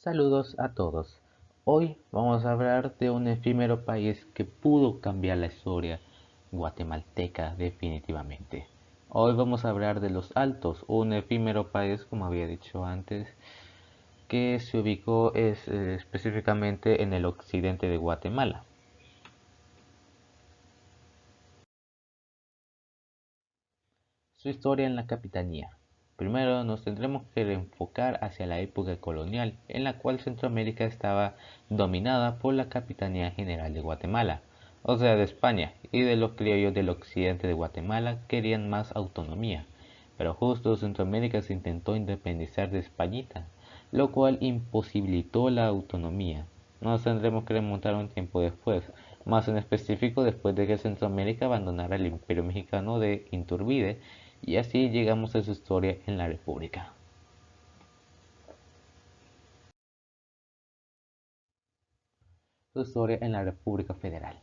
Saludos a todos. Hoy vamos a hablar de un efímero país que pudo cambiar la historia guatemalteca definitivamente. Hoy vamos a hablar de Los Altos, un efímero país, como había dicho antes, que se ubicó específicamente en el occidente de Guatemala. Su historia en la capitanía. Primero nos tendremos que enfocar hacia la época colonial, en la cual Centroamérica estaba dominada por la Capitanía General de Guatemala, o sea, de España, y de los criollos del occidente de Guatemala querían más autonomía, pero justo Centroamérica se intentó independizar de Españita, lo cual imposibilitó la autonomía. Nos tendremos que remontar un tiempo después, más en específico después de que Centroamérica abandonara el Imperio Mexicano de Iturbide, y así llegamos a su historia en la República. Su historia en la República Federal.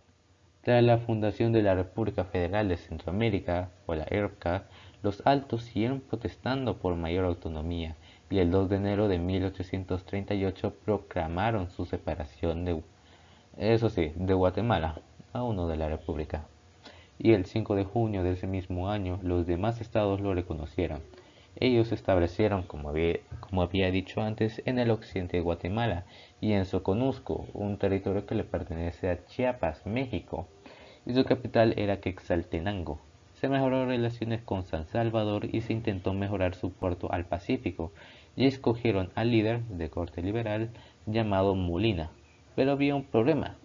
Tras la fundación de la República Federal de Centroamérica, o la ERCA, los altos siguieron protestando por mayor autonomía y el 2 de enero de 1838 proclamaron su separación eso sí, de Guatemala, aún no de la República. Y el 5 de junio de ese mismo año los demás estados lo reconocieron. Ellos se establecieron, como había dicho antes, en el occidente de Guatemala y en Soconusco, un territorio que le pertenece a Chiapas, México, y su capital era Quetzaltenango. Se mejoró relaciones con San Salvador y se intentó mejorar su puerto al Pacífico, y escogieron al líder de corte liberal llamado Molina. Pero había un problema,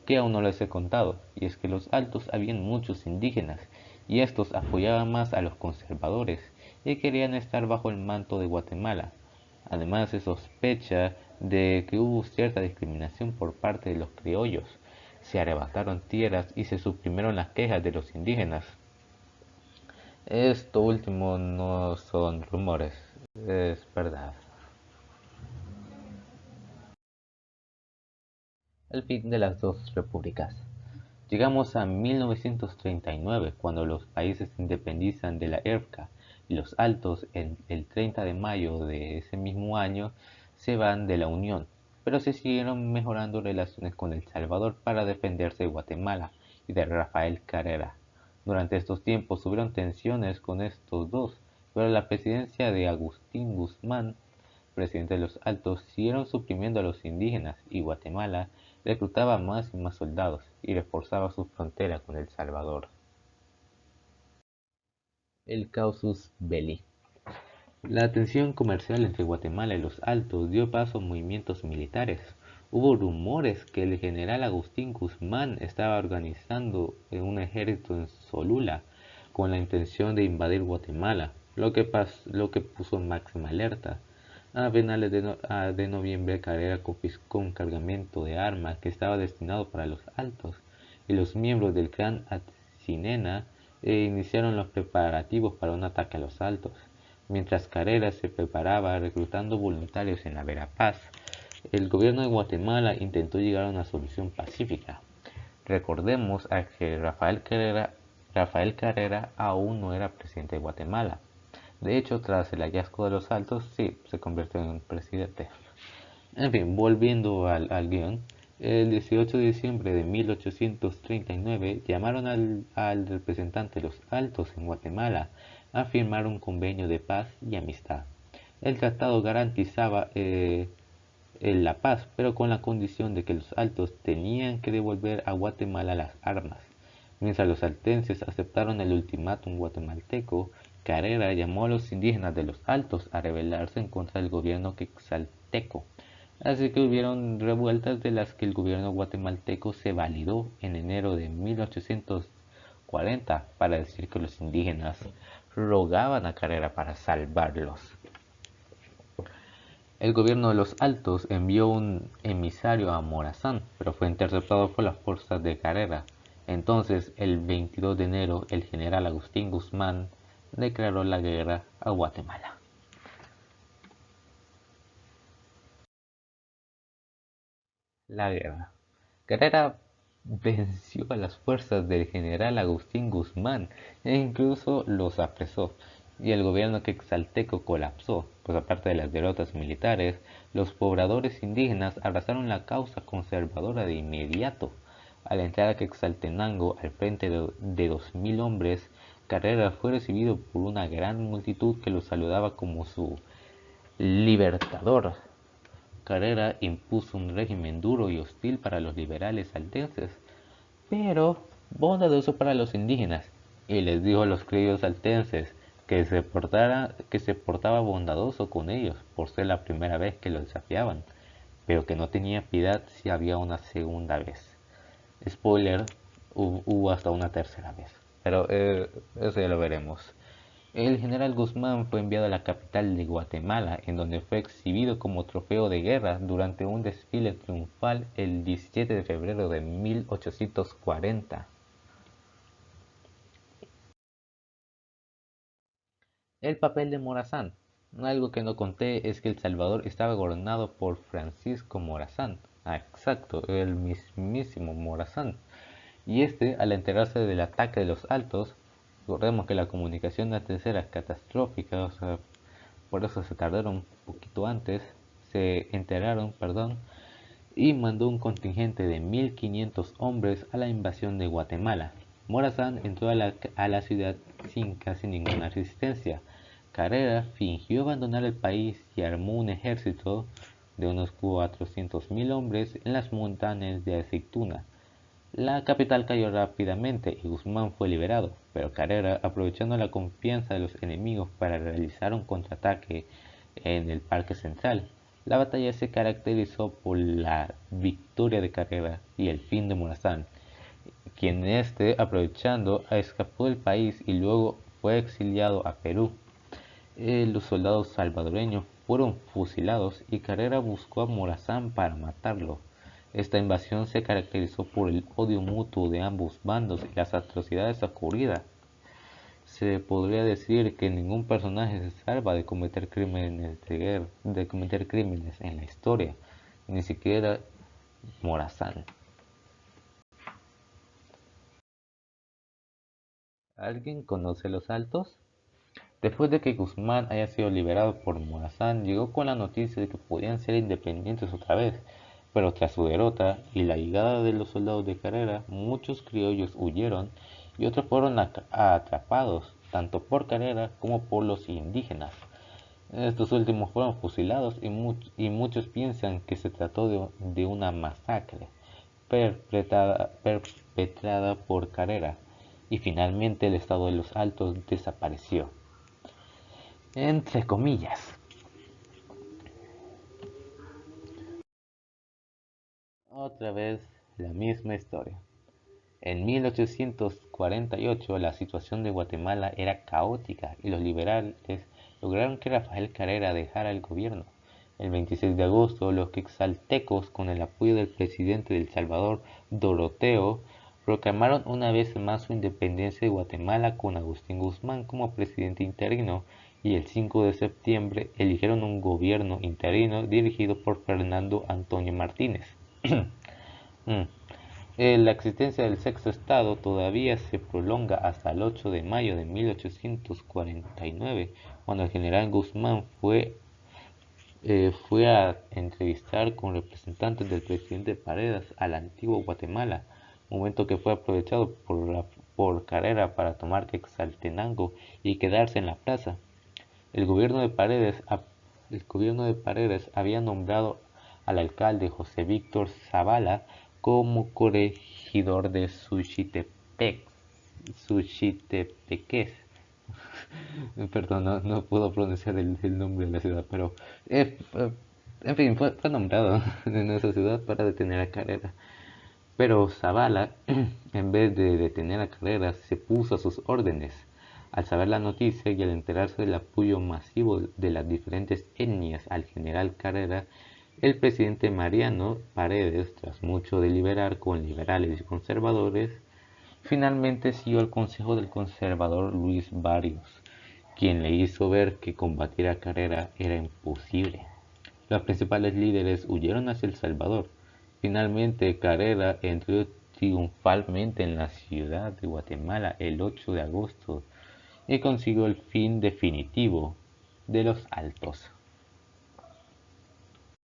que aún no les he contado, y es que los altos habían muchos indígenas, y estos apoyaban más a los conservadores y querían estar bajo el manto de Guatemala. Además se sospecha de que hubo cierta discriminación por parte de los criollos. Se arrebataron tierras y se suprimieron las quejas de los indígenas. Esto último no son rumores, es verdad. El fin de las dos repúblicas. Llegamos a 1939, cuando los países se independizan de la ERCA y los Altos, en el 30 de mayo de ese mismo año, se van de la Unión, pero se siguieron mejorando relaciones con El Salvador para defenderse de Guatemala y de Rafael Carrera. Durante estos tiempos hubieron tensiones con estos dos, pero la presidencia de Agustín Guzmán, presidente de los Altos, siguieron suprimiendo a los indígenas y Guatemala reclutaba más y más soldados y reforzaba su frontera con El Salvador. El Casus Belli. La tensión comercial entre Guatemala y los Altos dio paso a movimientos militares. Hubo rumores que el general Agustín Guzmán estaba organizando un ejército en Solula con la intención de invadir Guatemala, lo que puso en máxima alerta. A finales de noviembre, Carrera confiscó un cargamento de armas que estaba destinado para los Altos, y los miembros del clan Atsinena iniciaron los preparativos para un ataque a los Altos. Mientras Carrera se preparaba reclutando voluntarios en la Verapaz, el gobierno de Guatemala intentó llegar a una solución pacífica. Recordemos a que Rafael Carrera aún no era presidente de Guatemala. De hecho, tras el hallazgo de los Altos, sí, se convirtió en presidente. En fin, volviendo al guión, el 18 de diciembre de 1839 llamaron al representante de los Altos en Guatemala a firmar un convenio de paz y amistad. El tratado garantizaba la paz, pero con la condición de que los Altos tenían que devolver a Guatemala las armas. Mientras los altenses aceptaron el ultimátum guatemalteco, Carrera llamó a los indígenas de los Altos a rebelarse en contra del gobierno quetzalteco. Así que hubieron revueltas de las que el gobierno guatemalteco se validó en enero de 1840 para decir que los indígenas rogaban a Carrera para salvarlos. El gobierno de los Altos envió un emisario a Morazán, pero fue interceptado por las fuerzas de Carrera. Entonces, el 22 de enero, el general Agustín Guzmán declaró la guerra a Guatemala. La guerra. Carrera venció a las fuerzas del general Agustín Guzmán e incluso los apresó. y el gobierno quetzalteco colapsó, pues aparte de las derrotas militares, los pobladores indígenas abrazaron la causa conservadora de inmediato. Al entrar a Quetzaltenango al frente de 2000 hombres, Carrera fue recibido por una gran multitud que lo saludaba como su libertador. Carrera impuso un régimen duro y hostil para los liberales saltenses, pero bondadoso para los indígenas, y les dijo a los criollos saltenses que se portaba bondadoso con ellos por ser la primera vez que lo desafiaban, pero que no tenía piedad si había una segunda vez. Spoiler, hubo hasta una tercera vez, pero eso ya lo veremos. El general Guzmán fue enviado a la capital de Guatemala, en donde fue exhibido como trofeo de guerra durante un desfile triunfal el 17 de febrero de 1840. El papel de Morazán. Algo que no conté es que El Salvador estaba gobernado por Francisco Morazán. Ah, exacto, el mismísimo Morazán. Y este, al enterarse del ataque de los Altos, recordemos que la comunicación antes era catastrófica, o sea, por eso se tardaron un poquito antes, se enteraron, perdón, y mandó un contingente de 1500 hombres a la invasión de Guatemala. Morazán entró a la ciudad sin casi ninguna resistencia. Carrera fingió abandonar el país y armó un ejército de unos 400.000 hombres en las montañas de Aceituna. La capital cayó rápidamente y Guzmán fue liberado, pero Carrera, aprovechando la confianza de los enemigos para realizar un contraataque en el Parque Central, la batalla se caracterizó por la victoria de Carrera y el fin de Morazán, quien aprovechando, escapó del país y luego fue exiliado a Perú. Los soldados salvadoreños fueron fusilados y Carrera buscó a Morazán para matarlo. Esta invasión se caracterizó por el odio mutuo de ambos bandos y las atrocidades ocurridas. Se podría decir que ningún personaje se salva de cometer crímenes de guerra, de cometer crímenes en la historia, ni siquiera Morazán. ¿Alguien conoce los Altos? Después de que Guzmán haya sido liberado por Morazán, llegó con la noticia de que podían ser independientes otra vez, pero tras su derrota y la llegada de los soldados de Carrera, muchos criollos huyeron y otros fueron atrapados, tanto por Carrera como por los indígenas. Estos últimos fueron fusilados y muchos piensan que se trató de una masacre perpetrada por Carrera, y finalmente el estado de los Altos desapareció. Entre comillas. Otra vez la misma historia. En 1848 la situación de Guatemala era caótica y los liberales lograron que Rafael Carrera dejara el gobierno. El 26 de agosto, los quetzaltecos, con el apoyo del presidente de El Salvador, Doroteo, proclamaron una vez más su independencia de Guatemala con Agustín Guzmán como presidente interino, y el 5 de septiembre eligieron un gobierno interino dirigido por Fernando Antonio Martínez. La existencia del sexto estado todavía se prolonga hasta el 8 de mayo de 1849, cuando el general Guzmán fue a entrevistar con representantes del presidente Paredes al antiguo Guatemala, momento que fue aprovechado por Carrera para tomar Quetzaltenango y quedarse en la plaza. El gobierno de Paredes había nombrado al alcalde José Víctor Zavala como corregidor de Suchitepeques. Perdón, no puedo pronunciar el nombre de la ciudad, pero en fin, fue nombrado en esa ciudad para detener a Carrera. Pero Zavala, en vez de detener a Carrera, se puso a sus órdenes. Al saber la noticia y al enterarse del apoyo masivo de las diferentes etnias al general Carrera, el presidente Mariano Paredes, tras mucho deliberar con liberales y conservadores, finalmente siguió el consejo del conservador Luis Barrios, quien le hizo ver que combatir a Carrera era imposible. Los principales líderes huyeron hacia El Salvador. Finalmente, Carrera entró triunfalmente en la ciudad de Guatemala el 8 de agosto y consiguió el fin definitivo de los Altos.